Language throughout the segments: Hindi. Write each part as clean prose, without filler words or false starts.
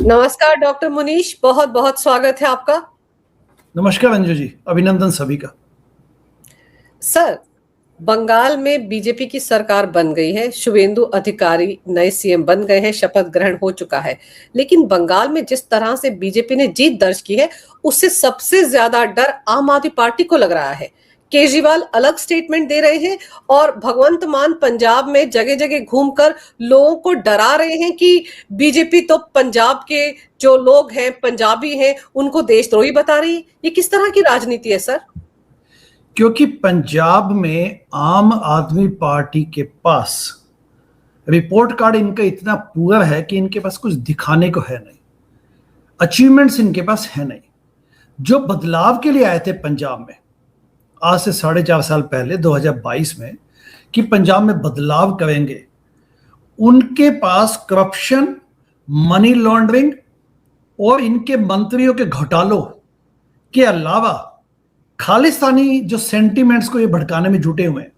नमस्कार डॉक्टर मुनीश, बहुत बहुत स्वागत है आपका। नमस्कार अंजू जी, अभिनंदन सभी का। सर, बंगाल में बीजेपी की सरकार बन गई है, शुभेंदु अधिकारी नए सीएम बन गए हैं, शपथ ग्रहण हो चुका है। लेकिन बंगाल में जिस तरह से बीजेपी ने जीत दर्ज की है, उससे सबसे ज्यादा डर आम आदमी पार्टी को लग रहा है। केजरीवाल अलग स्टेटमेंट दे रहे हैं और भगवंत मान पंजाब में जगह जगह घूमकर लोगों को डरा रहे हैं कि बीजेपी तो पंजाब के जो लोग हैं, पंजाबी हैं, उनको देशद्रोही बता रही है। ये किस तरह की राजनीति है सर? क्योंकि पंजाब में आम आदमी पार्टी के पास रिपोर्ट कार्ड इनका इतना पुअर है कि इनके पास कुछ दिखाने को है नहीं, अचीवमेंट्स इनके पास है नहीं। जो बदलाव के लिए आए थे पंजाब में आज से 4.5 साल पहले 2022 में कि पंजाब में बदलाव करेंगे, उनके पास करप्शन, मनी लॉन्ड्रिंग और इनके मंत्रियों के घोटालों के अलावा खालिस्तानी जो सेंटिमेंट्स को ये भड़काने में जुटे हुए हैं,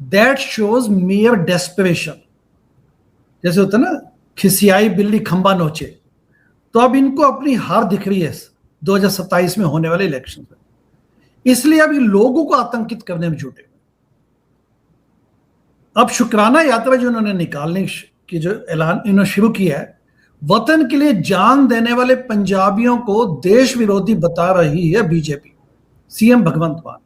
दैट शोज मेयर डेस्परेशन। जैसे होता है ना, खिसियाई बिल्ली खंबा नोचे। तो अब इनको अपनी हार दिख रही है 2027 में होने वाले इलेक्शन में, इसलिए अब ये लोगों को आतंकित करने में जुटे। अब शुक्राना यात्रा जो उन्होंने निकालने की जो ऐलान इन्होंने शुरू किया है, वतन के लिए जान देने वाले पंजाबियों को देश विरोधी बता रही है बीजेपी, सीएम भगवंत मान।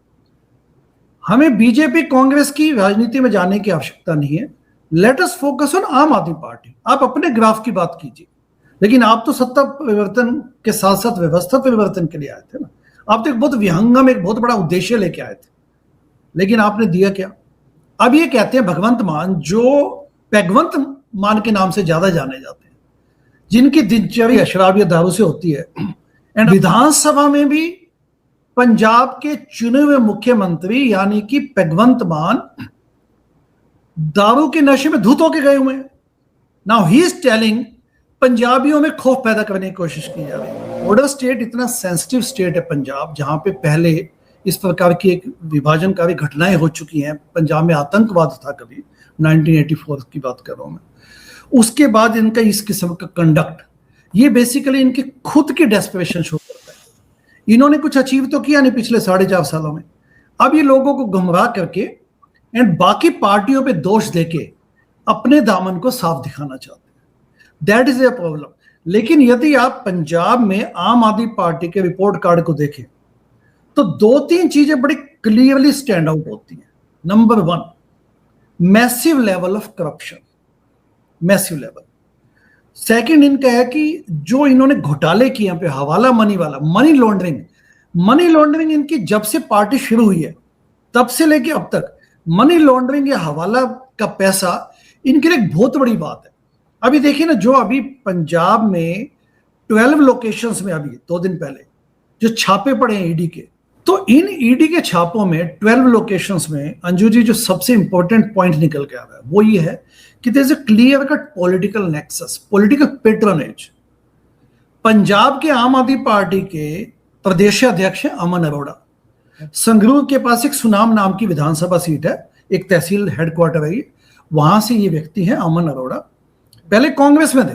हमें बीजेपी कांग्रेस की राजनीति में जाने की आवश्यकता नहीं है। लेट अस फोकस ऑन आम आदमी पार्टी। आप अपने ग्राफ की बात कीजिए, लेकिन आप तो सत्ता परिवर्तन के साथ साथ व्यवस्था परिवर्तन के लिए आए थे ना। आप तो एक बहुत विहंगम, एक बहुत बड़ा उद्देश्य लेके आए थे, लेकिन आपने दिया क्या? अब ये कहते हैं भगवंत मान, जो पैगवंत मान के नाम से ज्यादा जाने जाते हैं, जिनकी दिनचर्या शराब या दारू से होती है। एंड विधानसभा में भी पंजाब के चुने हुए मुख्यमंत्री यानी कि भगवंत मान दारू के नशे में धुत होके गए हुए हैं। नाउ ही इज टेलिंग पंजाबियों में खौफ पैदा करने की कोशिश की जा रही है। बॉर्डर स्टेट इतना सेंसिटिव स्टेट है पंजाब, जहां पे पहले इस प्रकार की एक विभाजनकारी घटनाएं हो चुकी हैं। पंजाब में आतंकवाद था कभी, 1984 की बात कर रहा हूं मैं। उसके बाद इनका इस किस्म का कंडक्ट, ये बेसिकली इनकी खुद की डेस्परेशन शो करता है। इन्होंने कुछ अचीव तो किया नहीं पिछले 4.5 सालों में। अब ये लोगों को गुमराह करके एंड बाकी पार्टियों पे दोष देके अपने दामन को साफ दिखाना चाहते हैं। That is a problem. लेकिन यदि आप पंजाब में आम आदमी पार्टी के रिपोर्ट कार्ड को देखें तो 2-3 चीजें बड़ी क्लियरली स्टैंड आउट होती हैं। Number 1, massive level of corruption, massive level. Second इनका है कि जो इन्होंने घोटाले किए यहाँ पे, हवाला मनी वाला, मनी लॉन्ड्रिंग इनकी जब से पार्टी शुरू हुई है तब से लेके अब तक मनी लॉन्ड्रिंग या हवाला का पैसा इनके लिए एक बहुत बड़ी बात है। अभी देखिए ना, जो अभी पंजाब में 12 लोकेशंस में अभी 2 दिन पहले जो छापे पड़े हैं ईडी के, तो इन ईडी के छापों में 12 लोकेशंस में अंजू जी जो सबसे इंपॉर्टेंट पॉइंट निकल के आ रहा है वो ये है कि there is a clear cut political nexus, political patronage. Punjab के आम आदमी पार्टी के प्रदेश अध्यक्ष हैं अमन अरोड़ा। संगरूर के पास एक सुनाम नाम की विधानसभा सीट है, एक तहसील हेडक्वार्टर है, वहां से ये व्यक्ति हैं अमन अरोड़ा। पहले कांग्रेस में थे,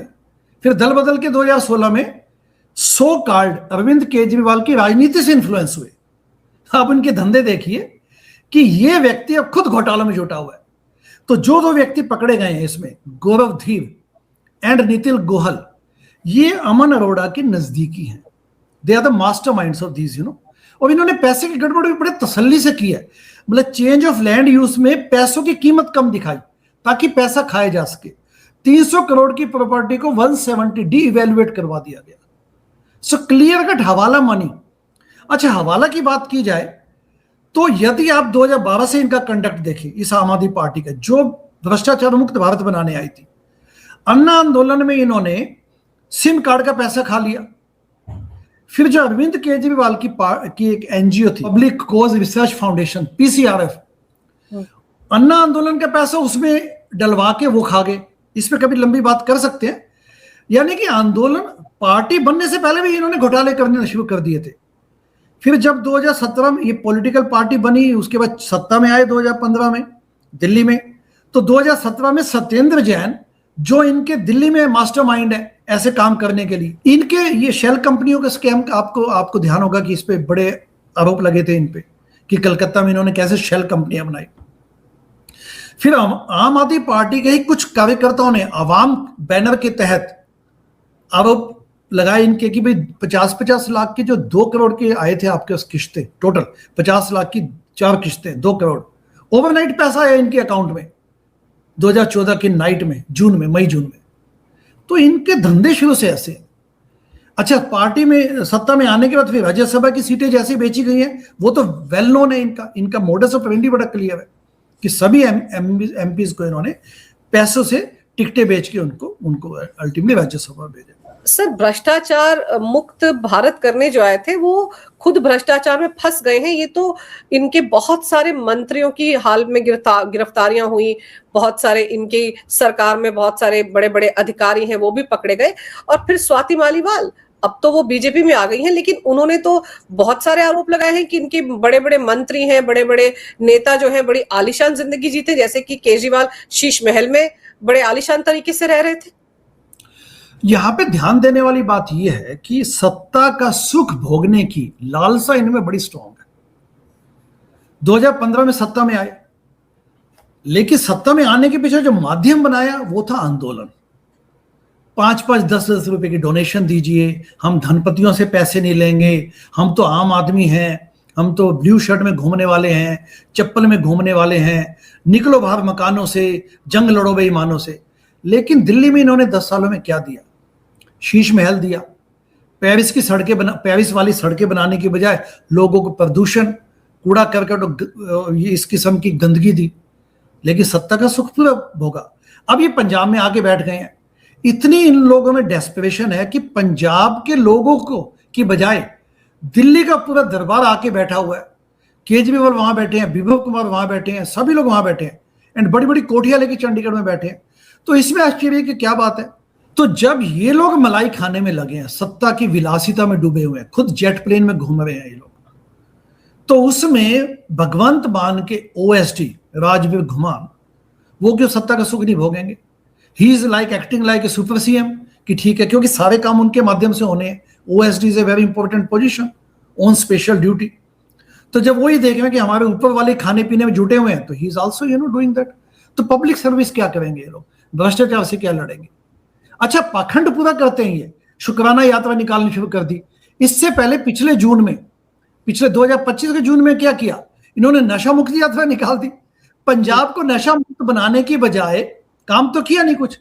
फिर दल बदल के 2016 में सो कार्ड अरविंद केजरीवाल की राजनीति से इन्फ्लुएंस हुए। अब उनके धंधे देखिए कि ये व्यक्ति अब खुद घोटालों में जुटा हुआ है। तो जो 2 व्यक्ति पकड़े गए हैं इसमें, गौरव धीर एंड नितिन गोहल, ये अमन अरोड़ा के नजदीकी हैं। They are the masterminds of this, और इन्होंने पैसे की गड़बड़ भी बड़े तसल्ली से की है। मतलब चेंज ऑफ लैंड यूज में पैसों की कीमत कम दिखाई ताकि पैसा खाया जा सके। 300 करोड़ की प्रॉपर्टी को 170 डी इवेल्युएट करवा दिया गया। सो क्लियर कट हवाला मनी। अच्छा, हवाला की बात की जाए तो यदि आप 2012 से इनका कंडक्ट देखें, इस आम आदमी पार्टी का, जो भ्रष्टाचार मुक्त भारत बनाने आई थी, अन्ना आंदोलन में इन्होंने सिम कार्ड का पैसा खा लिया। फिर जो अरविंद केजरीवाल की एक एनजीओ थी, पब्लिक कॉज रिसर्च फाउंडेशन, पीसीआरएफ, अन्ना आंदोलन का पैसा उसमें डलवा के वो खा गए। इस पे कभी लंबी बात कर सकते हैं। यानी कि आंदोलन पार्टी बनने से पहले भी इन्होंने घोटाले करने शुरू कर दिए थे। फिर जब 2017 में ये पॉलिटिकल पार्टी बनी, उसके बाद सत्ता में आए 2015 में दिल्ली में, तो 2017 में सत्येंद्र जैन जो इनके दिल्ली में मास्टरमाइंड है, ऐसे काम करने के लिए। इनके ये शेल कंपनियों का स्कैम आपको ध्यान होगा कि इस पे बड़े आरोप लगे थे इन पे कि कलकत्ता में इन्होंने कैसे शेल कंपनियां बनाई। फिर आम आदमी पार्टी के ही कुछ कार्यकर्ताओं ने आवाम बैनर के तहत आरोप लगाए इनके कि भाई 50-50 लाख के जो 2 करोड़ के आए थे आपके किस्तें, टोटल 50 लाख की 4 किस्तें 2 करोड़ ओवरनाइट पैसा आया इनके अकाउंट में 2014 के नाइट में, मई जून में। तो इनके धंधे शुरू से ऐसे। अच्छा, पार्टी में सत्ता में आने के बाद फिर राज्यसभा की सीटें जैसे बेची गई हैं वो तो वेल नोन है। इनका मोडस ऑपरेंडी बड़ा क्लियर है कि सभी एमपीज को इन्होंने पैसों से टिकटें बेच के उनको अल्टीमेटली राज्यसभा भेजा। सर, भ्रष्टाचार मुक्त भारत करने जो आए थे वो खुद भ्रष्टाचार में फंस गए हैं। ये तो इनके बहुत सारे मंत्रियों की हाल में गिरफ्तारियां हुई, बहुत सारे इनकी सरकार में बहुत सारे बड़े बड़े अधिकारी हैं वो भी पकड़े गए। और फिर स्वाति मालीवाल, अब तो वो बीजेपी में आ गई हैं, लेकिन उन्होंने तो बहुत सारे आरोप लगाए हैं कि इनके बड़े बड़े मंत्री हैं, बड़े बड़े नेता जो हैं बड़ी आलीशान जिंदगी जीते, जैसे कि केजरीवाल शीश महल में बड़े आलीशान तरीके से रह रहे थे। यहां पे ध्यान देने वाली बात यह है कि सत्ता का सुख भोगने की लालसा इनमें बड़ी स्ट्रांग है। 2015 में सत्ता में आए, लेकिन सत्ता में आने के पीछे जो माध्यम बनाया वो था आंदोलन। 5-5, 10-10 रुपए की डोनेशन दीजिए, हम धनपतियों से पैसे नहीं लेंगे, हम तो आम आदमी हैं, हम तो ब्लू शर्ट में घूमने वाले हैं, चप्पल में घूमने वाले हैं, निकलो बाहर मकानों से, जंग लड़ो बेईमानों से। लेकिन दिल्ली में इन्होंने 10 सालों में क्या दिया? शीश महल दिया, पेरिस वाली सड़कें बनाने की बजाय लोगों को प्रदूषण, कूड़ा करकट, इस किस्म की गंदगी दी, लेकिन सत्ता का सुख पूरा भोगा। अब ये पंजाब में आके बैठ गए हैं। इतनी इन लोगों में डेस्परेशन है कि पंजाब के लोगों को की बजाय दिल्ली का पूरा दरबार आके बैठा हुआ है। केजरीवाल वहां बैठे हैं, विभव कुमार वहां बैठे हैं, सभी लोग वहां बैठे हैं, एंड बड़ी बड़ी कोठियां लेके चंडीगढ़ में बैठे हैं। तो इसमें आश्चर्य की क्या बात है? तो जब ये लोग मलाई खाने में लगे हैं, सत्ता की विलासिता में डूबे हुए हैं, खुद जेट प्लेन में घूम रहे हैं ये लोग, तो उसमें भगवंत मान के ओएसडी राजवीर घुमान वो क्यों सत्ता का सुख नहीं भोगेंगे? He is like acting like a super CM कि ठीक है, क्योंकि सारे काम उनके माध्यम से होने हैं। OSD is a very important position on special duty. तो जब वही देख रहे हैं कि हमारे ऊपर वाले खाने पीने में जुटे हुए हैं, तो he is also doing that. तो पब्लिक सर्विस क्या करेंगे ये लोग? भ्रष्टाचार से क्या लड़ेंगे? अच्छा, पाखंड पूरा करते हैं ये, शुक्राना यात्रा निकालनी शुरू कर दी। इससे पहले पिछले 2025 के जून में क्या किया इन्होंने? नशा मुक्ति यात्रा निकाल दी। पंजाब को नशा मुक्त बनाने की बजाय काम तो किया नहीं कुछ।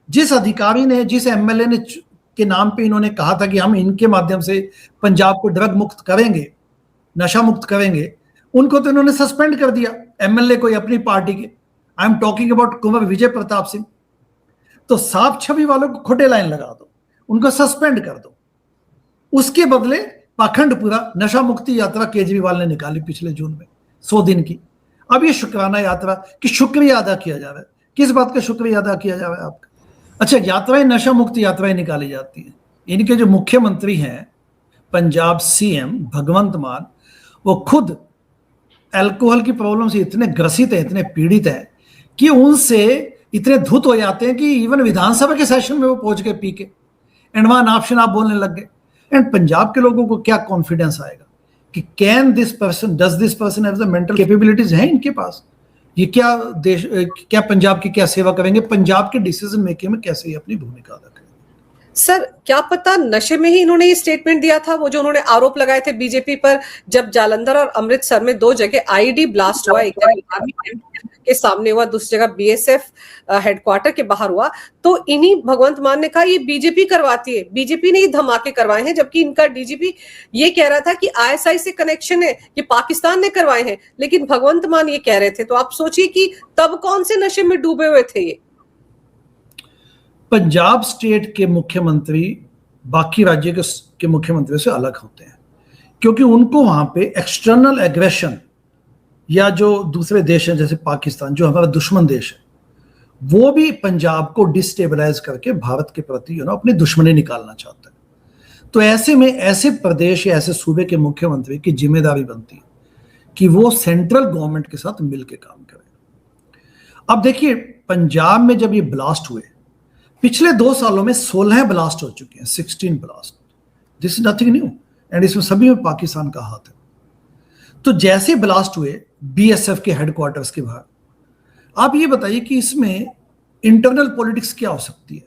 जिस अधिकारी ने, जिस एमएलए ने के नाम पे इन्होंने कहा था कि हम इनके माध्यम से पंजाब को ड्रग मुक्त करेंगे, नशा मुक्त करेंगे, उनको तो इन्होंने सस्पेंड कर दिया, एमएलए को अपनी पार्टी के। I am talking about Kunwar Vijay Pratap Singh. तो साफ छवि वालों को खोटे लाइन लगा दो, उनको सस्पेंड कर दो। उसके बदले पाखंड पूरा नशा मुक्ति यात्रा केजरीवाल ने निकाली पिछले जून में 100 दिन की। अब ये शुक्राना यात्रा की शुक्रिया अदा किया जा रहा है। किस बात का शुक्रिया अदा किया जा रहा है आपका? अच्छा, यात्राएं नशा मुक्ति यात्राएं निकाली जाती हैं। इनके जो मुख्यमंत्री हैं पंजाब सीएम भगवंत मान, वो खुद अल्कोहल की प्रॉब्लम से इतने ग्रसित हैं, इतने पीड़ित हैं कि उनसे इतने धुत हो जाते हैं कि इवन विधानसभा के सेशन में वो पहुंच गए पी के, एंड वहां ऑप्शन आप बोलने लग गए। एंड पंजाब के लोगों को क्या कॉन्फिडेंस आएगा कि does this person have the mental capabilities हैं इनके पास? ये क्या पंजाब की क्या सेवा करेंगे? पंजाब के डिसीजन मेकिंग में कैसे ये अपनी भूमिका अदा करेंगे? सर, क्या पता नशे में ही इन्होंने ये स्टेटमेंट दिया था, वो जो उन्होंने आरोप लगाए थे बीजेपी पर, जब जालंधर और अमृतसर में 2 जगह आईडी ब्लास्ट हुआ, एक जगह आर्मी कैंप के सामने हुआ, दूसरी जगह बीएसएफ हेडक्वार्टर के बाहर हुआ, तो इन्हीं भगवंत मान ने कहा ये बीजेपी करवाती है, बीजेपी ने ही धमाके करवाए हैं, जबकि इनका डीजीपी ये कह रहा था कि आईएसआई से कनेक्शन है, ये पाकिस्तान ने करवाए हैं, लेकिन भगवंत मान ये कह रहे थे। तो आप सोचिए कि तब कौन से नशे में डूबे हुए थे ये। पंजाब स्टेट के मुख्यमंत्री बाकी राज्य के मुख्यमंत्रियों से अलग होते हैं, क्योंकि उनको वहां पे एक्सटर्नल एग्रेशन या जो दूसरे देश हैं जैसे पाकिस्तान, जो हमारा दुश्मन देश है, वो भी पंजाब को डिस्टेबलाइज करके भारत के प्रति अपनी दुश्मनी निकालना चाहता है। तो ऐसे में ऐसे प्रदेश या ऐसे सूबे के मुख्यमंत्री की जिम्मेदारी बनती है कि वो सेंट्रल गवर्नमेंट के साथ मिलकर काम करें। अब देखिए, पंजाब में जब ये ब्लास्ट हुए पिछले 2 सालों में 16 ब्लास्ट हो चुके हैं, 16 blast. This is nothing new, and इसमें सभी में पाकिस्तान का हाथ है। तो जैसे ब्लास्ट हुए बीएसएफ के हेडक्वार्टर्स के बाहर, आप ये बताइए कि इसमें इंटरनल पॉलिटिक्स क्या हो सकती है?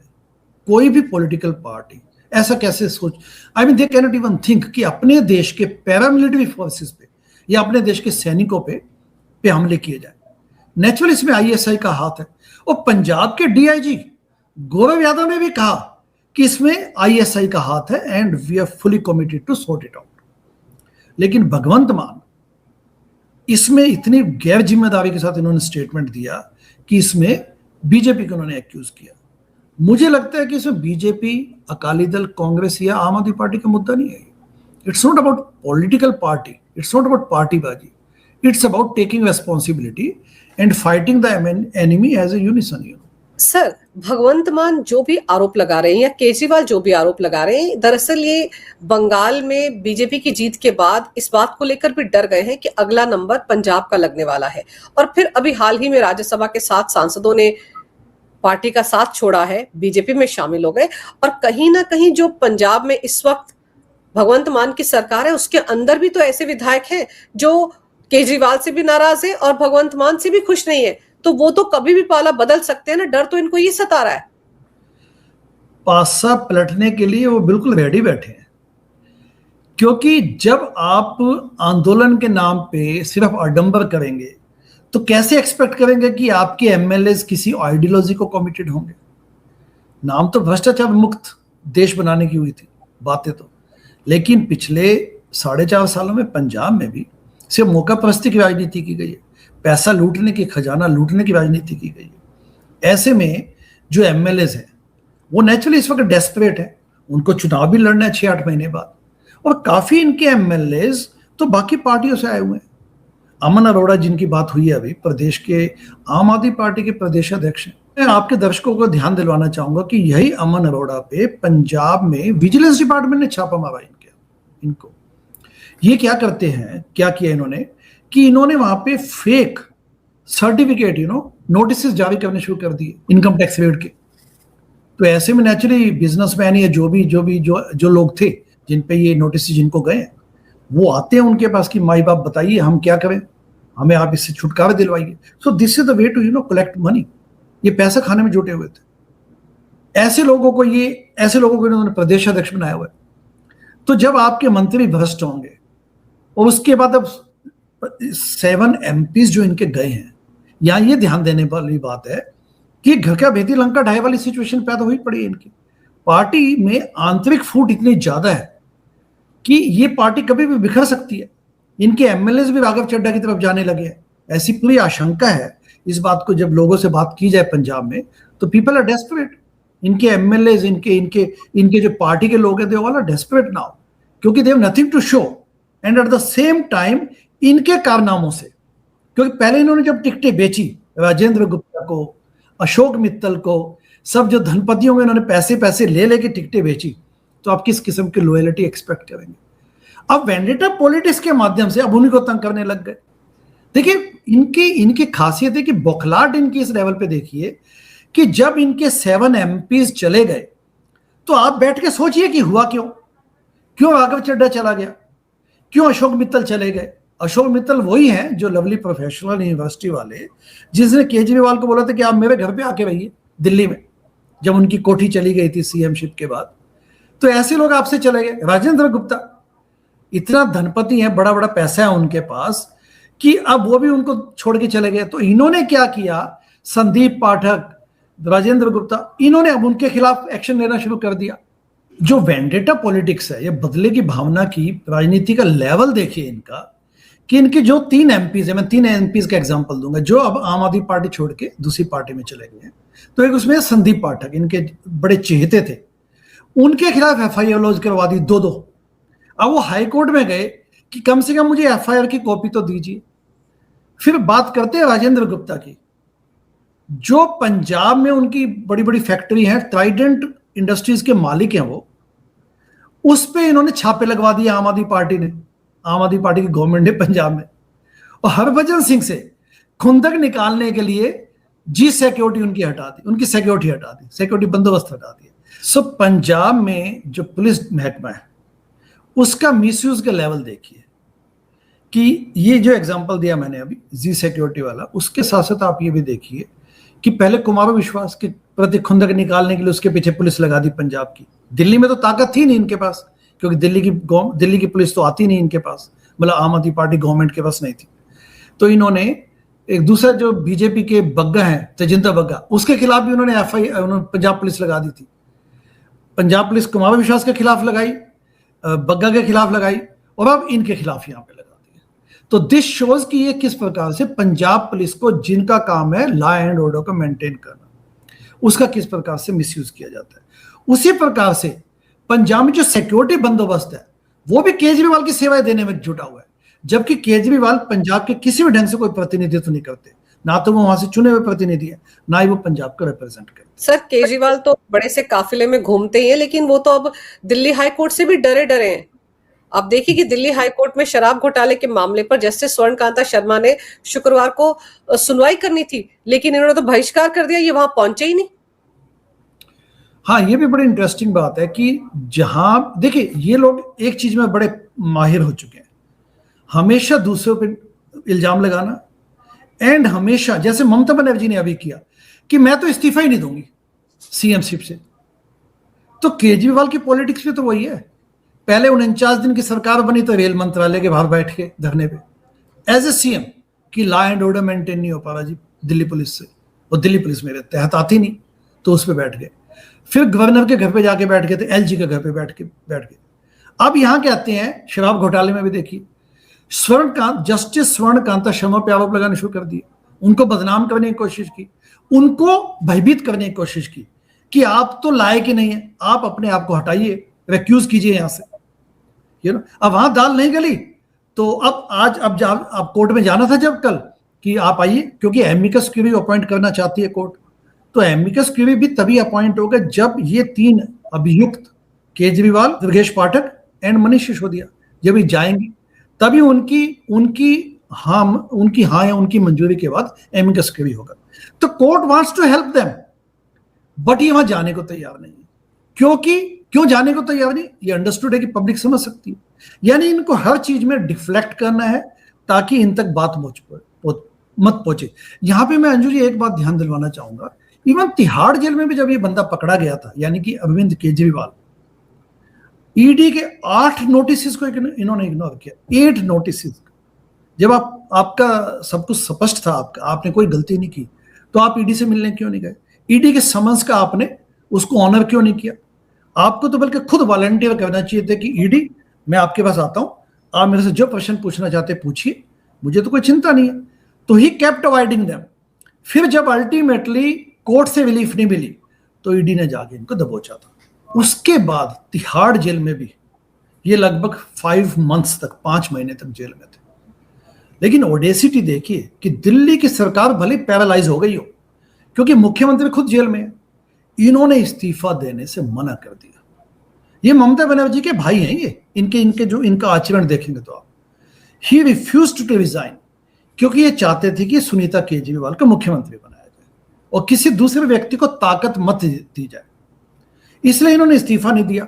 कोई भी पॉलिटिकल पार्टी ऐसा कैसे सोच, I mean they can not even think कि अपने देश के पैरामिलिट्री फोर्सेस पे या अपने देश के सैनिकों पे हमले किए जाए। नेचुरली इसमें आईएसआई का हाथ है, और पंजाब के डीआईजी गौरव यादव ने भी कहा कि इसमें आईएसआई का हाथ है, and we are fully committed to sort it out. लेकिन भगवंत मान इसमें इतनी गैर जिम्मेदारी के साथ इन्होंने स्टेटमेंट दिया कि इसमें बीजेपी को उन्होंने एक्यूज किया। मुझे लगता है कि इसमें बीजेपी, अकाली दल, कांग्रेस या आम आदमी पार्टी का मुद्दा नहीं है। It's not about political party, it's not about पार्टीबाजी, it's about taking responsibility and fighting the enemy as a unison. Sir, Bhagwant Mann जो भी आरोप लगा रहे हैं या केजरीवाल जो भी आरोप लगा रहे हैं, दरअसल ये बंगाल में बीजेपी की जीत के बाद इस बात को लेकर भी डर गए हैं कि अगला नंबर पंजाब का लगने वाला है। और फिर अभी हाल ही में राज्यसभा के 7 सांसदों ने पार्टी का साथ छोड़ा है, बीजेपी में शामिल हो गए, और कहीं ना कहीं जो पंजाब में इस वक्त भगवंत मान की सरकार है, उसके अंदर भी तो ऐसे विधायक हैं जो केजरीवाल से भी नाराज है और भगवंत मान से भी खुश नहीं है। तो वो तो कभी भी पाला बदल सकते हैं ना, डर तो इनको ये सता रहा है। पासा पलटने के लिए वो बिल्कुल रेडी बैठे हैं, क्योंकि जब आप आंदोलन के नाम पे सिर्फ आडंबर करेंगे तो कैसे एक्सपेक्ट करेंगे कि आपके एमएलए किसी आइडियोलॉजी को कमिटेड होंगे? नाम तो भ्रष्टाचार मुक्त देश बनाने की हुई थी बातें तो, लेकिन पिछले 4.5 सालों में पंजाब में भी सिर्फ मौका परस्ती की राजनीति की गई है, पैसा लूटने की, खजाना लूटने की राजनीति की गई है। ऐसे में जो एमएलए हैं वो नेचुरली इस वक्त डेस्परेट है, उनको चुनाव भी लड़ना है 6-8 महीने बाद, और काफी इनके एमएलए तो बाकी पार्टियों से आए हुए हैं। अमन अरोड़ा जिनकी बात हुई है अभी, प्रदेश के आम आदमी पार्टी के प्रदेश अध्यक्ष हैं। मैं आपके दर्शकों को ध्यान दिलवाना चाहूंगा कि यही अमन अरोड़ा पे पंजाब में विजिलेंस डिपार्टमेंट ने छापा मारा इनको। ये क्या करते हैं, क्या किया इन्होंने कि इन्होंने वहां पे फेक सर्टिफिकेट नोटिस जारी करने शुरू कर दिए इनकम टैक्स रेट के। तो ऐसे में नेचुरली बिजनेसमैन या जो लोग थे जिन पे ये नोटिस जिनको गए, वो आते हैं उनके पास कि माई बाप बताइए हम क्या करें, हमें आप इससे छुटकारा दिलवाइए। So this is the way to collect money. ये पैसा खाने में जुटे हुए थे। ऐसे लोगों को इन्होंने प्रदेश अध्यक्ष बनाया हुआ है। तो जब आपके मंत्री भ्रष्ट होंगे और उसके बाद अब 7 एमपीज जो इनके गए हैं, यहां ये ध्यान देने वाली बात है कि घर का भेदी लंका ढाई वाली सिचुएशन पैदा हुई पड़ी है इनकी। पार्टी में आंतरिक फूट इतनी ज्यादा है कि ये पार्टी कभी भी बिखर सकती है। इनके एमएलए भी राघव चड्ढा की तरफ जाने लगे हैं, ऐसी पूरी आशंका है। इस बात को जब लोगों से बात की जाए पंजाब में, तो पीपल आर डेस्परेट। इनके एमएलए, इनके जो पार्टी के लोग हैं, they all are desperate now, क्योंकि they have nothing to show. And at the same time इनके कारनामों से, क्योंकि पहले इन्होंने जब टिकटें बेची राजेंद्र गुप्ता को, अशोक मित्तल को, सब जो धनपतियों में इन्होंने पैसे ले लेके टिकटें बेची, तो आप किस किस्म की लॉयल्टी एक्सपेक्ट करेंगे? अब वेंडेटा पॉलिटिक्स के माध्यम से अब उन्हीं को तंग करने लग गए। देखिए इनकी खासियत है कि बौखलाहट इनकी इस लेवल पे देखिए कि जब इनके 7 एमपीज चले गए, तो आप बैठ के सोचिए कि हुआ क्यों राघव चड्ढा चला गया, क्यों अशोक मित्तल चले गए। अशोक मित्तल वही हैं जो लवली प्रोफेशनल यूनिवर्सिटी वाले, जिसने केजरीवाल को बोला था कि आप मेरे घर पे आके रहिए दिल्ली में, जब उनकी कोठी चली गई थी सीएमशिप के बाद। तो ऐसे लोग आपसे चले गए। राजेंद्र गुप्ता इतना धनपति है, बड़ा बड़ा पैसा है उनके पास, कि अब वो भी उनको छोड़ के चले गए। तो इन्होंने क्या किया, संदीप पाठक, राजेंद्र गुप्ता, इन्होंने अब उनके खिलाफ एक्शन लेना शुरू कर दिया। जो वेंडेटा पॉलिटिक्स है, ये बदले की भावना की राजनीति का लेवल देखिए इनका, कि इनके जो 3 एमपीज है, मैं 3 एमपीज का एग्जांपल दूंगा जो अब आम आदमी पार्टी छोड़ के दूसरी पार्टी में चले गए हैं। तो एक उसमें संदीप पाठक, इनके बड़े चहेते थे, उनके खिलाफ एफआईआर लॉन्च करवा दी 2-2। अब वो हाईकोर्ट में गए कि कम से कम मुझे एफआईआर की कॉपी तो दीजिए। फिर बात करते हैं राजेंद्र गुप्ता की, जो पंजाब में उनकी बड़ी बड़ी फैक्ट्री है, ट्राइडेंट इंडस्ट्रीज के मालिक हैं वो, उस पे इन्होंने छापे लगवा दिए आम आदमी पार्टी की गवर्नमेंट ने पंजाब में। और हरभजन सिंह से खुंदक निकालने के लिए जी सिक्योरिटी उनकी हटा दी, उनकी सिक्योरिटी हटा दी, सिक्योरिटी बंदोबस्त हटा दिया। सो पंजाब में जो पुलिस महकमा है उसका मिसयूज का लेवल देखिए कि ये जो एग्जांपल दिया मैंने अभी जी सिक्योरिटी वाला, उसके साथ साथ आप ये भी देखिए कि पहले कुमार विश्वास के प्रति खुंदक निकालने के लिए उसके पीछे पुलिस लगा दी पंजाब की। दिल्ली में तो ताकत थी नहीं इनके पास, क्योंकि दिल्ली की पुलिस तो आती नहीं इनके पास, मतलब आम आदमी पार्टी गवर्नमेंट के पास नहीं थी। तो इन्होंने एक दूसरा जो बीजेपी के बग्गा हैं तेजिंदर बग्गा, उसके खिलाफ भी उन्होंने पंजाब पुलिस लगा दी थी। पंजाब पुलिस कुमार विश्वास के खिलाफ लगाई, बग्गा के खिलाफ लगाई, और अब इनके खिलाफ यहां पे लगा दी। तो दिस शोज कि ये किस प्रकार से पंजाब पुलिस को, जिनका काम है लॉ एंड ऑर्डर को मेंटेन करना, उसका किस प्रकार से मिसयूज किया जाता है। उसी प्रकार से पंजाब में जो सिक्योरिटी बंदोबस्त है वो भी केजरीवाल की सेवाएं देने में जुटा हुआ है, जबकि केजरीवाल पंजाब के किसी भी ढंग से कोई प्रतिनिधित्व नहीं करते, ना तो वो वहां से चुने हुए प्रतिनिधि है, ना ही वो पंजाब को रिप्रेजेंट करते। सर केजरीवाल तो बड़े से काफिले में घूमते ही हैं, लेकिन वो तो अब दिल्ली हाई कोर्ट से भी डरे डरे हैं। आप देखिए कि दिल्ली हाई कोर्ट में शराब घोटाले के मामले पर जस्टिस स्वर्णकांता शर्मा ने शुक्रवार को सुनवाई करनी थी, लेकिन इन्होंने तो बहिष्कार कर दिया, ये वहां पहुंचे ही नहीं। हाँ, ये भी बड़ी इंटरेस्टिंग बात है कि जहां देखिए ये लोग एक चीज में बड़े माहिर हो चुके हैं, हमेशा दूसरों पर इल्जाम लगाना, एंड हमेशा जैसे ममता बनर्जी ने अभी किया कि मैं तो इस्तीफा ही नहीं दूंगी सीएमशिप से। तो केजरीवाल की पॉलिटिक्स में तो वही है, पहले 49 दिन की सरकार बनी तो रेल मंत्रालय के बाहर बैठ के धरने पे एज ए सीएम कि लॉ एंड ऑर्डर मेंटेन नहीं हो पा रहा जी दिल्ली पुलिस से, और दिल्ली पुलिस मेरे तहत आती नहीं, तो उस पर बैठ गए। फिर गवर्नर के घर पे जाके बैठ गए थे, एलजी के घर पे बैठ गए। अब यहां कहते हैं शराब घोटाले में भी देखिए जस्टिस स्वर्णकांता शर्मा पे आरोप लगाने शुरू कर दिए, उनको बदनाम करने की कोशिश की, उनको भयभीत करने की कोशिश की कि आप तो लायक ही नहीं है, आप अपने आप को हटाइए, रिक्यूज कीजिए यहां से। अब वहां दाल नहीं गली, तो अब कोर्ट में जाना था जब कल कि आप आइए, क्योंकि एमिकस क्यूरी अपॉइंट करना चाहती है कोर्ट, तो एमिकस क्यूरी भी तभी अपॉइंट होगा जब ये 3 अभियुक्त केजरीवाल, दुर्गेश पाठक एंड मनीष सिसोदिया जब ये जाएंगे, तभी उनकी हाँ या उनकी मंजूरी के बाद एमिकस क्यूरी होगा। तो court wants to help them, but ये वहां जाने को तैयार नहीं है। क्यों जाने को तैयार नहीं, ये अंडरस्टूड है कि पब्लिक समझ सकती है, यानी इनको हर चीज में डिफ्लेक्ट करना है ताकि इन तक बात मत पहुंचे। यहां पे मैं अंजू जी एक बात ध्यान दिलवाना चाहूंगा, इवन तिहाड़ जेल में भी जब ये बंदा पकड़ा गया था, यानी कि अरविंद केजरीवाल, ईडी के 8 नोटिस को इन्होंने इग्नोर किया। 8 नोटिस। जब आपका सब कुछ स्पष्ट था, आपने कोई गलती नहीं की, तो आप ईडी से मिलने क्यों नहीं गए? ईडी के समन्स का आपने उसको ऑनर क्यों नहीं किया? आपको तो बल्कि खुद वॉलंटियर करना चाहिए था कि ईडी मैं आपके पास आता हूं, आप मेरे से जो प्रश्न पूछना चाहते पूछिए, मुझे तो कोई चिंता नहीं है। तो ही केप्ट अवॉइडिंग देम। फिर जब अल्टीमेटली कोर्ट से रिलीफ नहीं मिली तो ईडी ने जाके इनको दबोचा था। उसके बाद तिहाड़ जेल में भी ये लगभग 5 मंथ्स तक, 5 महीने तक जेल में थे। लेकिन ओडेसिटी देखिए कि दिल्ली की सरकार भले पैरालाइज हो गई हो, क्योंकि मुख्यमंत्री खुद जेल में है, इन्होंने इस्तीफा देने से मना कर दिया। ये ममता बनर्जी के भाई हैं, ये इनका आचरण देखेंगे तो आप, ही रिफ्यूज्ड टू रिजाइन, क्योंकि ये चाहते थे कि सुनीता केजरीवाल को मुख्यमंत्री बनाया जाए और किसी दूसरे व्यक्ति को ताकत मत दी जाए, इसलिए इन्होंने इस्तीफा नहीं दिया।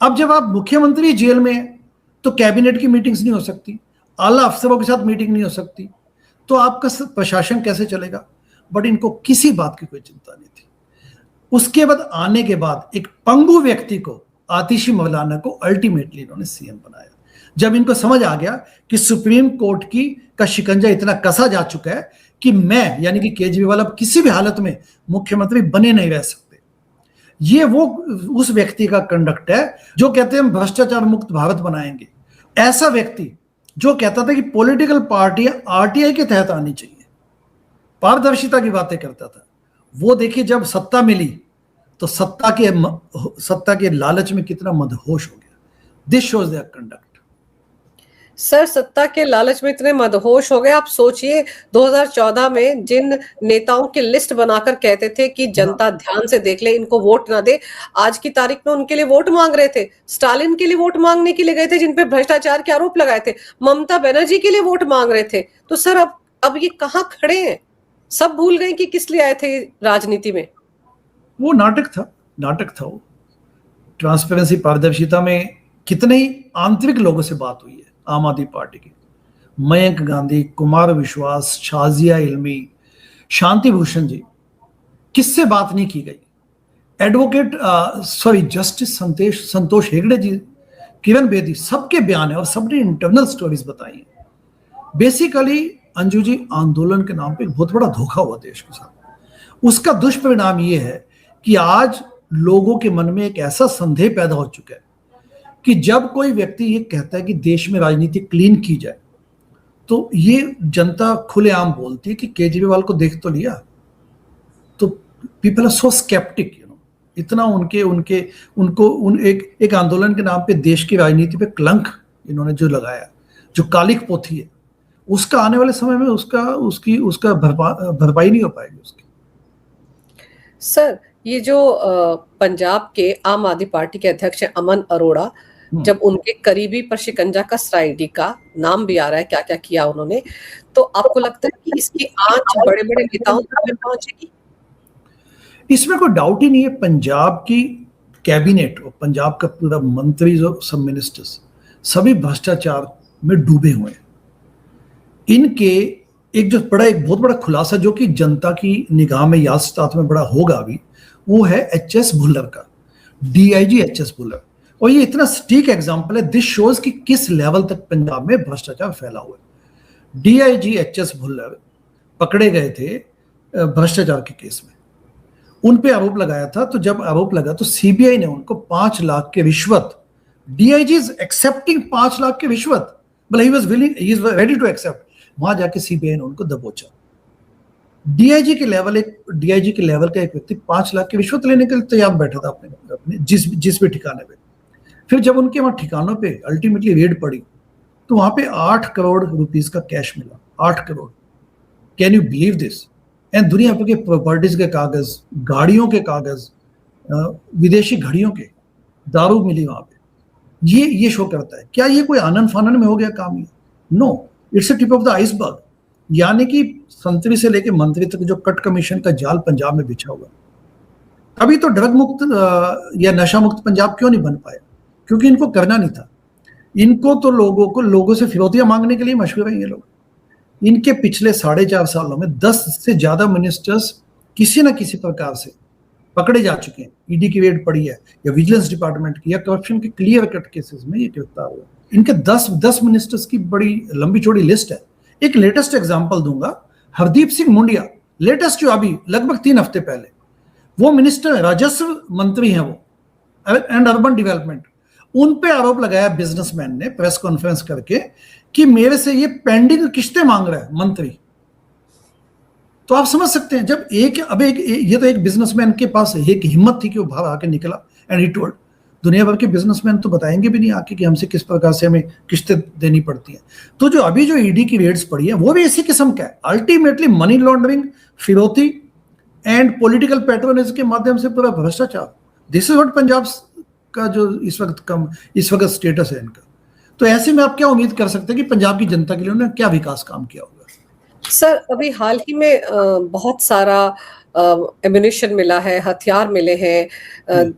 अब जब आप मुख्यमंत्री जेल में हैं तो कैबिनेट की मीटिंग्स नहीं हो सकती, आला अफसरों के साथ मीटिंग नहीं हो सकती, तो आपका प्रशासन कैसे चलेगा? बट इनको किसी बात की कोई चिंता नहीं थी। उसके बाद आने के बाद एक पंगु व्यक्ति को, आतिशी मौलाना को अल्टीमेटली इन्होंने सीएम बनाया। जब इनको समझ आ गया कि सुप्रीम कोर्ट का शिकंजा इतना कसा जा चुका है कि मैं, यानी कि केजरीवाल, अब किसी भी हालत में मुख्यमंत्री बने नहीं रह सकते। ये वो उस व्यक्ति का कंडक्ट है जो कहते हैं हम भ्रष्टाचार मुक्त भारत बनाएंगे। ऐसा व्यक्ति जो कहता था कि पॉलिटिकल पार्टियां आरटीआई के तहत आनी चाहिए, पारदर्शिता की बातें करता था, वो देखिए जब सत्ता मिली तो सत्ता के लालच में कितना मदहोश हो गया। This shows there conduct. Sir सत्ता के लालच में इतने मदहोश हो गए। आप सोचिए 2014 में जिन नेताओं की लिस्ट बनाकर कहते थे कि जनता ध्यान से देख ले, इनको वोट ना दे, आज की तारीख में उनके लिए वोट मांग रहे थे। स्टालिन के लिए वोट मांगने के लिए गए थे जिन पे भ्रष्टाचार के आरोप लगाए थे, ममता बनर्जी के लिए वोट मांग रहे थे। तो सर अब ये कहां खड़े हैं? सब भूल गए कि किस लिए आए थे राजनीति में। वो नाटक था वो। ट्रांसपेरेंसी, पारदर्शिता में कितने ही आंतरिक लोगों से बात हुई है आम आदमी पार्टी की। मयंक गांधी, कुमार विश्वास, शाजिया इल्मी, शांति भूषण जी, किससे बात नहीं की गई। एडवोकेट जस्टिस संतोष हेगड़े जी, किरण बेदी, सबके बयान है और सबने इंटरनल स्टोरीज बताई है। बेसिकली अंजू जी, आंदोलन के नाम पे एक बहुत बड़ा धोखा हुआ देश के साथ। उसका दुष्परिणाम ये है कि आज लोगों के मन में एक ऐसा संदेह पैदा हो चुका है कि जब कोई व्यक्ति ये कहता है कि देश में राजनीति क्लीन की जाए, तो ये जनता खुलेआम बोलती है कि केजरीवाल को देख तो लिया। तो पीपल आर सो स्केप्टिक, इतना एक आंदोलन के नाम पे देश की राजनीति पे कलंक इन्होंने जो लगाया, जो कालिक पोथी है, उसका आने वाले समय में उसका भरपाई नहीं हो पाएगी उसकी। सर, ये जो पंजाब के आम आदमी पार्टी के अध्यक्ष हैं अमन अरोड़ा, जब उनके करीबी पर शिकंजा कस ईडी का नाम भी आ रहा है, क्या क्या किया उन्होंने, तो आपको लगता है कि इसकी आंच बड़े बड़े नेताओं तक में पहुंचेगी? इसमें कोई डाउट ही नहीं है। पंजाब की कैबिनेट और पंजाब का पूरा मंत्री और सब मिनिस्टर्स सभी भ्रष्टाचार में डूबे हुए हैं। इनके एक बहुत बड़ा खुलासा जो कि जनता की निगाह में याददाश्त में बड़ा होगा अभी, वो है एचएस भुल्लर का, डीआईजी एचएस भुल्लर। और ये इतना सटीक एग्जांपल है, दिस शोज कि किस लेवल तक पंजाब में भ्रष्टाचार फैला हुआ है। डीआईजी एचएस भुल्लर पकड़े गए थे भ्रष्टाचार के केस में, उन पे आरोप लगाया था। तो जब आरोप लगा तो सीबीआई ने उनको 5 लाख की रिश्वत, डीआईजी इज एक्सेप्टिंग 5 लाख की रिश्वत, he was willing, he is ready to accept. वहां जाके सीबीआई ने उनको दबोचा। डीआईजी के लेवल का एक व्यक्ति 5 लाख की रिश्वत लेने के लिए तैयार बैठा था अपने जिस भी ठिकाने पे। फिर जब उनके वहां ठिकानों पे अल्टीमेटली रेड पड़ी, तो वहां पे 8 करोड़ रुपीस का कैश मिला। 8 crore, can you believe this? And दुनिया भर के प्रॉपर्टीज के कागज, गाड़ियों के कागज, विदेशी घड़ियों के, दारू मिली वहां पे। ये शो करता है क्या ये कोई आनंद फानन में हो गया काम? ये no, it's a tip of the iceberg. यानी कि संतरी से लेके मंत्री तक जो कट कमीशन का जाल पंजाब में बिछा हुआ, अभी तो ड्रग मुक्त या नशा मुक्त पंजाब क्यों नहीं बन पाया? क्योंकि इनको करना नहीं था। इनको तो लोगों से फिरौतियां मांगने के लिए मशहूर है ये लोग। इनके पिछले 4.5 सालों में 10 से ज्यादा मिनिस्टर्स किसी न किसी प्रकार से पकड़े जा चुके हैं। ईडी की रेड पड़ी है या विजिलेंस डिपार्टमेंट की या करप्शन के क्लियर कट केसेस में ये गिरफ्तार हुआ। इनके 10 मिनिस्टर्स की बड़ी लंबी चौड़ी लिस्ट है। एक लेटेस्ट एग्जांपल दूंगा, हरदीप सिंह मुंडिया, लेटेस्ट जो अभी लगभग 3 हफ्ते पहले, वो मिनिस्टर राजस्व मंत्री हैं वो एंड अर्बन डेवलपमेंट। उन पे आरोप लगाया बिजनेसमैन ने प्रेस कॉन्फ्रेंस करके कि मेरे से ये पेंडिंग किस्तें मांग रहा है मंत्री। तो आप समझ सकते हैं, जब ये तो एक बिजनेसमैन के पास एक हिम्मत थी कि वो बाहर आके निकला एंड ही टोल्ड। दुनिया भर के बिजनेसमैन तो बताएंगे भी नहीं आके कि हमसे किस प्रकार से हमें किस्तें देनी पड़ती हैं। तो जो अभी जो ईडी की रेड्स पड़ी है वो भी इसी किस्म का है, अल्टीमेटली मनी लॉन्ड्रिंग, फिरौती एंड पॉलिटिकल पैट्रोनेज के माध्यम से पूरा भ्रष्टाचार। दिस इज व्हाट पंजाब का जो इस वक्त स्टेटस है इनका। तो ऐसे में आप क्या उम्मीद कर सकते हैं कि पंजाब की जनता के लिए उन्होंने क्या विकास काम किया होगा? सर, अभी हाल ही में बहुत सारा एम्युनिशन मिला है, हथियार मिले हैं,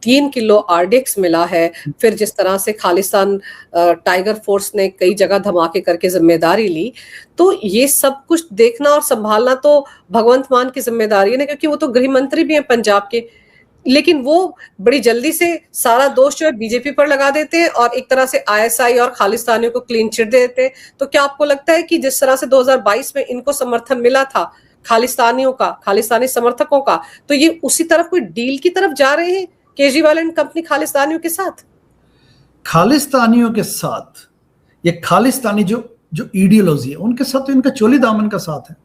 3 किलो आरडीएक्स मिला है। फिर जिस तरह से खालिस्तान टाइगर फोर्स ने कई जगह धमाके करके जिम्मेदारी ली, तो ये सब कुछ देखना और संभालना तो भगवंत मान की जिम्मेदारी है ना, क्योंकि वो तो गृह मंत्री भी हैं पंजाब के। लेकिन वो बड़ी जल्दी से सारा दोष जो है बीजेपी पर लगा देते हैं और एक तरह से आईएसआई और खालिस्तानियों को क्लीन चिट दे देते हैं। तो क्या आपको लगता है कि जिस तरह से 2022 में इनको समर्थन मिला था खालिस्तानियों का, खालिस्तानी समर्थकों का, तो ये उसी तरफ कोई डील की तरफ जा रहे हैं केजरीवाल एंड कंपनी खालिस्तानियों के साथ? खालिस्तानियों के साथ, ये खालिस्तानी जो आइडियोलॉजी है उनके साथ तो इनका चोली दामन का साथ है।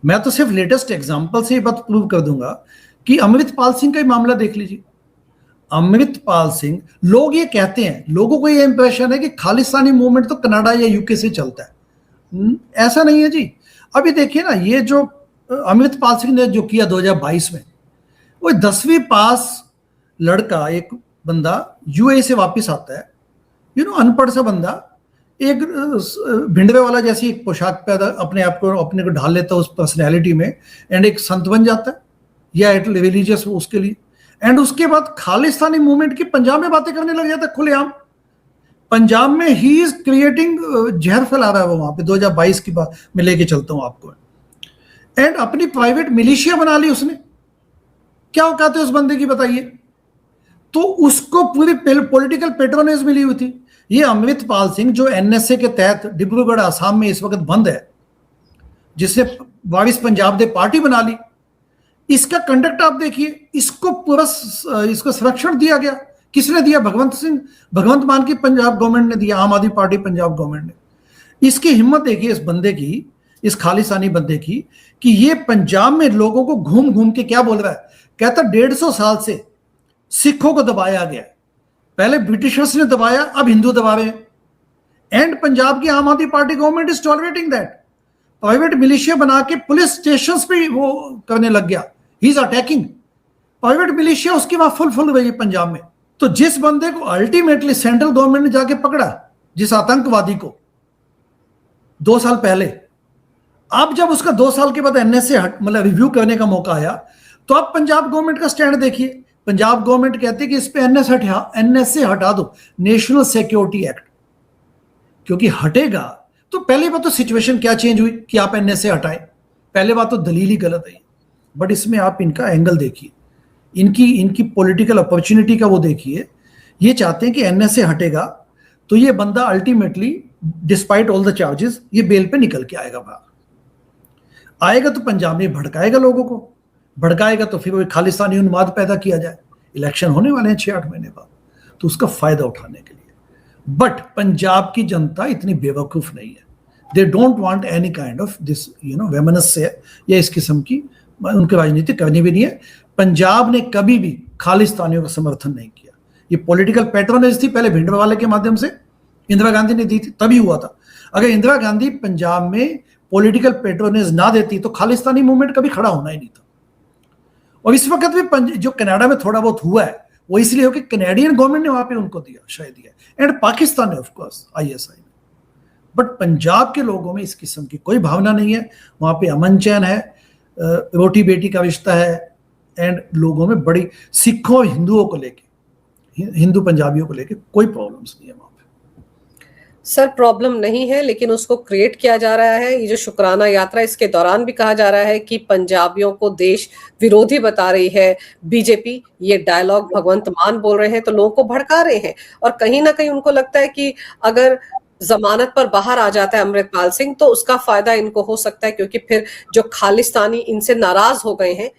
मैं तो सिर्फ लेटेस्ट एग्जांपल से ये बात प्रूव कर दूंगा कि अमृतपाल सिंह का ही मामला देख लीजिए। अमृतपाल सिंह, लोग ये कहते हैं, लोगों को ये इंप्रेशन है कि खालिस्तानी मूवमेंट तो कनाडा या यूके से चलता है। ऐसा नहीं है जी। अभी देखिए ना, ये जो अमृतपाल सिंह ने जो किया 2022 में, वो 10वीं पास लड़का, एक बंदा यूएई से वापस आता है, अनपढ़ सा बंदा, एक भिंडवे वाला जैसी एक पोशाक पैदा अपने को ढाल लेता है उस पर्सनैलिटी में, एंड एक संत बन जाता है या एक रिलीजियस उसके लिए, एंड उसके बाद खालिस्तानी मूवमेंट की पंजाब में बातें करने लग जाता है खुलेआम। पंजाब में ही इज क्रिएटिंग, जहर फैला रहा है वो वहां पे। 2022 की बात में लेके चलता हूं आपको, एंड अपनी प्राइवेट मिलिशिया बना ली उसने। क्या औकात है उस बंदे की बताइए। तो उसको पूरी पॉलिटिकल पेट्रोनेज मिली हुई थी। ये अमृतपाल सिंह जो एनएसए के तहत डिब्रूगढ़ आसाम में इस वक्त बंद है, जिसने वारिस पंजाब दे पार्टी बना ली, इसका कंडक्ट आप देखिए। इसको पूरा इसको संरक्षण दिया गया। किसने दिया? भगवंत मान की पंजाब गवर्नमेंट ने दिया, आम आदमी पार्टी पंजाब गवर्नमेंट ने। इसकी हिम्मत देखिए इस बंदे की, इस खालिस्तानी बंदे की, कि ये पंजाब में लोगों को घूम घूम के क्या बोल रहा है। कहता 150 साल से सिखों को दबाया गया, पहले ब्रिटिशर्स ने दबाया, अब हिंदू दबा रहे हैं, एंड पंजाब की आम आदमी party government is tolerating that. Private militia बना के पुलिस स्टेशंस पे वो करने लग गया। He is attacking private militia, उसकी वहां फुल रही है पंजाब में। तो जिस बंदे को अल्टीमेटली सेंट्रल गवर्नमेंट ने जाके पकड़ा, जिस आतंकवादी को 2 साल पहले, अब जब उसका 2 साल के बाद एनएसए मतलब रिव्यू करने का मौका आया, तो अब पंजाब गवर्नमेंट का स्टैंड देखिए। पंजाब गवर्नमेंट कहती है कि इस पे एनएसए हटा दो, नेशनल सिक्योरिटी एक्ट, क्योंकि हटेगा तो पहली बात तो सिचुएशन क्या चेंज हुई कि आप एनएसए हटाएं। पहले बात तो दलील ही गलत है, बट इसमें आप इनका एंगल देखिए, इनकी पॉलिटिकल अपॉर्चुनिटी का वो देखिए। ये चाहते हैं कि एनएसए हटेगा तो ये बंदा ultimately despite all the charges ये बेल पे निकल के आएगा बाहर। आएगा तो पंजाब में भड़काएगा लोगों को, भड़काएगा तो फिर वो खालिस्तानी उन्माद पैदा किया जाए। इलेक्शन होने वाले हैं 6-8 महीने बाद, तो उसका फायदा उठाने के लिए। बट पंजाब की जनता इतनी बेवकूफ नहीं है। They don't want any kind of this वेमनस से या इस किस्म की उनकी राजनीति करनी भी नहीं है। पंजाब ने कभी भी खालिस्तानियों का समर्थन नहीं किया। ये पॉलिटिकल पैट्रोनेज थी पहले भिंडरवाले के माध्यम से, इंदिरा गांधी ने दी थी, तभी हुआ था। अगर इंदिरा गांधी पंजाब में पॉलिटिकल पैट्रोनेज ना देती तो खालिस्तानी मूवमेंट कभी खड़ा होना ही नहीं था। और इस वक्त भी जो कनाडा में थोड़ा बहुत हुआ है वो इसलिए हो कि कनेडियन गवर्नमेंट ने वहां पे उनको दिया, शायद दिया, एंड पाकिस्तान ने ऑफ कोर्स आईएसआई ने। बट पंजाब के लोगों में इस किस्म की कोई भावना नहीं है। वहां पे अमन चैन है, रोटी बेटी का रिश्ता है, एंड लोगों में बड़ी सिखों और हिंदुओं को लेके, हिंदू पंजाबियों को लेके कोई प्रॉब्लम्स नहीं है वहां पे। सर प्रॉब्लम नहीं है, लेकिन उसको क्रिएट किया जा रहा है। ये जो शुक्राना यात्रा, इसके दौरान भी कहा जा रहा है कि पंजाबियों को देश विरोधी बता रही है बीजेपी। ये डायलॉग भगवंत मान बोल रहे हैं तो लोगों को भड़का रहे हैं, और कहीं ना कहीं उनको लगता है कि अगर जमानत पर बाहर आ जाता है अमृतपाल सिंह तो उसका फायदा इनको हो सकता है, क्योंकि फिर जो खालिस्तानी इनसे नाराज हो गए हैं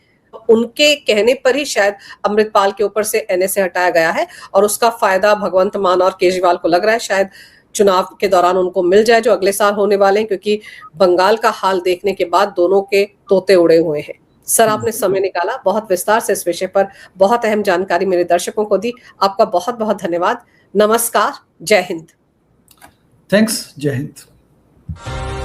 उनके कहने पर ही शायद अमृतपाल के ऊपर से एनएसए हटाया गया है, और उसका फायदा भगवंत मान और केजरीवाल को लग रहा है शायद चुनाव के दौरान उनको मिल जाए जो अगले साल होने वाले हैं, क्योंकि बंगाल का हाल देखने के बाद दोनों के तोते उड़े हुए हैं। सर आपने समय निकाला, बहुत विस्तार से इस विषय पर बहुत अहम जानकारी मेरे दर्शकों को दी। आपका बहुत बहुत धन्यवाद। नमस्कार, जय हिंद। थैंक्स, जय हिंद।